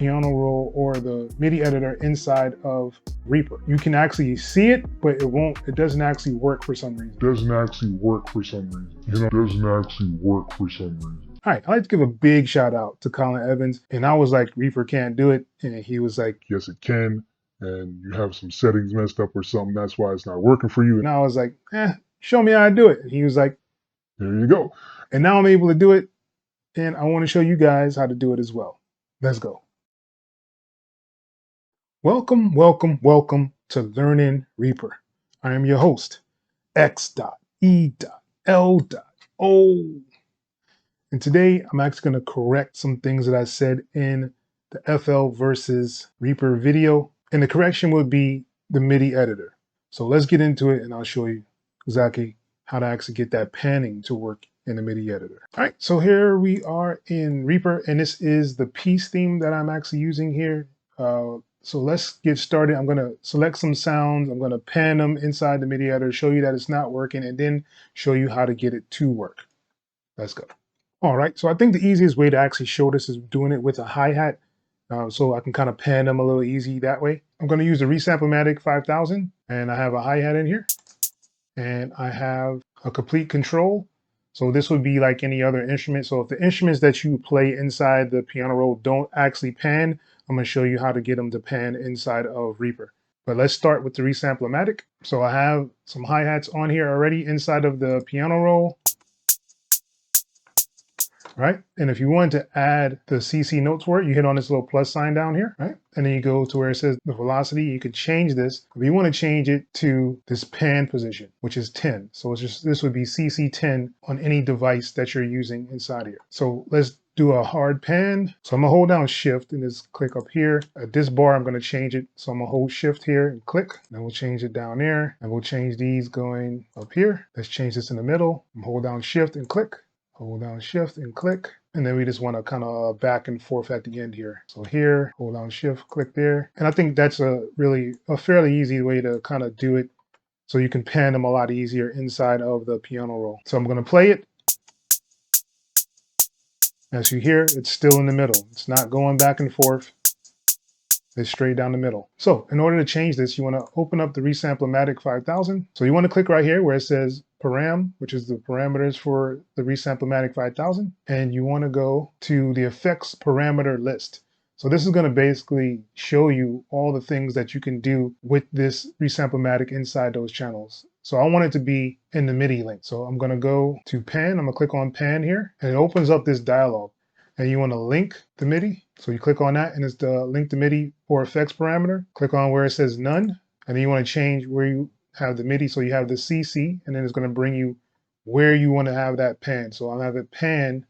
piano roll or the MIDI editor inside of Reaper. You can actually see it, but it doesn't actually work for some reason. All right, I'd like to give a big shout out to Colin Evans. And I was like, Reaper can't do it. And he was like, yes, it can. And you have some settings messed up or something. That's why it's not working for you. And I was like, show me how to do it. And he was like, there you go. And now I'm able to do it. And I want to show you guys how to do it as well. Let's go. Welcome, welcome, welcome to Learning Reaper. I am your host, X.E.L.O. And today I'm actually going to correct some things that I said in the FL versus Reaper video. And the correction would be the MIDI editor. So let's get into it and I'll show you exactly how to actually get that panning to work in the MIDI editor. All right, so here we are in Reaper, and this is the piece theme that I'm actually using here. So let's get started. I'm going to select some sounds. I'm going to pan them inside the MIDI editor, show you that it's not working, and then show you how to get it to work. Let's go. All right, so I think the easiest way to actually show this is doing it with a hi-hat. So I can kind of pan them a little easy that way. I'm going to use the Resamplematic 5000, and I have a hi-hat in here, and I have a complete control. So this would be like any other instrument. So if the instruments that you play inside the piano roll don't actually pan, I'm going to show you how to get them to pan inside of Reaper. But let's start with the Resamplematic. So I have some hi-hats on here already inside of the piano roll. Right? And if you want to add the CC notes for it, you hit on this little plus sign down here, right? And then you go to where it says the velocity. You could change this. If you want to change it to this pan position, which is 10. So it's just, this would be CC 10 on any device that you're using inside here. So let's do a hard pan. So I'm gonna hold down shift and just click up here. At this bar, I'm gonna change it. So I'm gonna hold shift here and click. Then we'll change it down there. And we'll change these going up here. Let's change this in the middle. Hold down shift and click. Hold down shift and click. And then we just want to kind of back and forth at the end here. So here, hold down shift, click there. And I think that's a fairly easy way to kind of do it so you can pan them a lot easier inside of the piano roll. So I'm going to play it. As you hear, it's still in the middle. It's not going back and forth. It's straight down the middle. So in order to change this, you want to open up the Resamplematic 5000. So you want to click right here where it says param, which is the parameters for the Resamplematic 5000. And you want to go to the effects parameter list. So this is going to basically show you all the things that you can do with this Resamplematic inside those channels. So I want it to be in the MIDI link. So I'm going to go to pan. I'm going to click on pan here, and it opens up this dialog. And you want to link the MIDI. So you click on that and it's the link to MIDI or effects parameter. Click on where it says none. And then you want to change where you have the MIDI. So you have the CC and then it's going to bring you where you want to have that pan. So I'll have it pan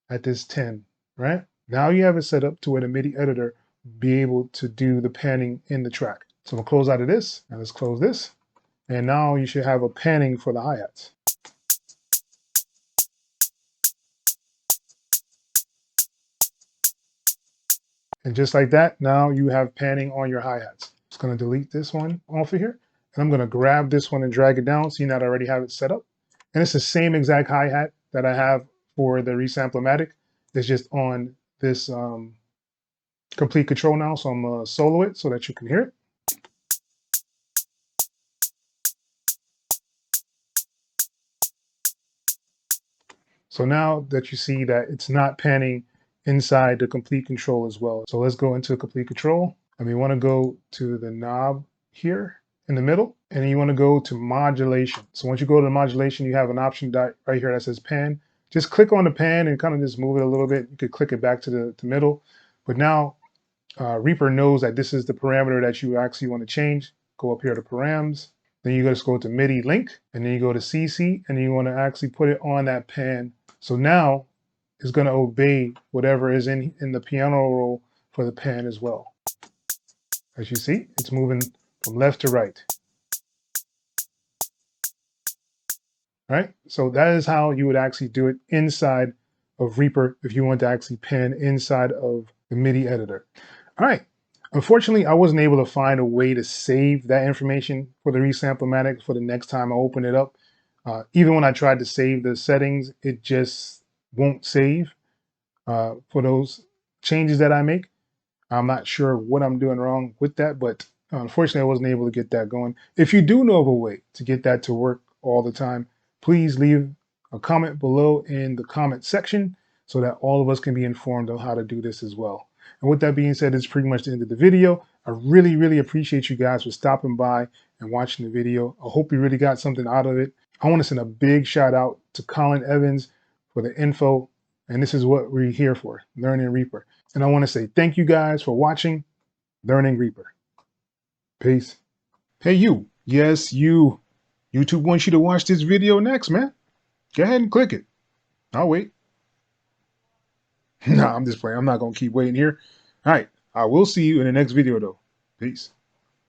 at this 10, right? Now you have it set up to where the MIDI editor be able to do the panning in the track. So we'll close out of this and let's close this. And now you should have a panning for the hi-hats. And just like that, now you have panning on your hi-hats. Just going to delete this one off of here. And I'm going to grab this one and drag it down. Seeing that I already have it set up. And it's the same exact hi-hat that I have for the Resamplematic. It's just on this complete control now. So I'm going to solo it so that you can hear it. So now that you see that it's not panning inside the complete control as well. So let's go into complete control. And we want to go to the knob here in the middle, and then you want to go to modulation. So once you go to modulation, you have an option right here that says pan. Just click on the pan and kind of just move it a little bit. You could click it back to the middle. But now Reaper knows that this is the parameter that you actually want to change. Go up here to params. Then you just go to MIDI link, and then you go to CC, and then you want to actually put it on that pan. So now it's going to obey whatever is in the piano roll for the pan as well. As you see, it's moving from left to right. Right? So that is how you would actually do it inside of Reaper if you want to actually pan inside of the MIDI editor. All right. Unfortunately, I wasn't able to find a way to save that information for the Resamplematic for the next time I open it up. Even when I tried to save the settings, it just won't save for those changes that I make. I'm not sure what I'm doing wrong with that, but unfortunately, I wasn't able to get that going. If you do know of a way to get that to work all the time, please leave a comment below in the comment section so that all of us can be informed of how to do this as well. And with that being said, it's pretty much the end of the video. I really, really appreciate you guys for stopping by and watching the video. I hope you really got something out of it. I want to send a big shout out to Colin Evans for the info. And this is what we're here for, Learning Reaper. And I want to say thank you guys for watching Learning Reaper. Peace. Hey, you. Yes, you. YouTube wants you to watch this video next, man. Go ahead and click it. I'll wait. Nah, I'm just playing. I'm not going to keep waiting here. All right. I will see you in the next video, though. Peace.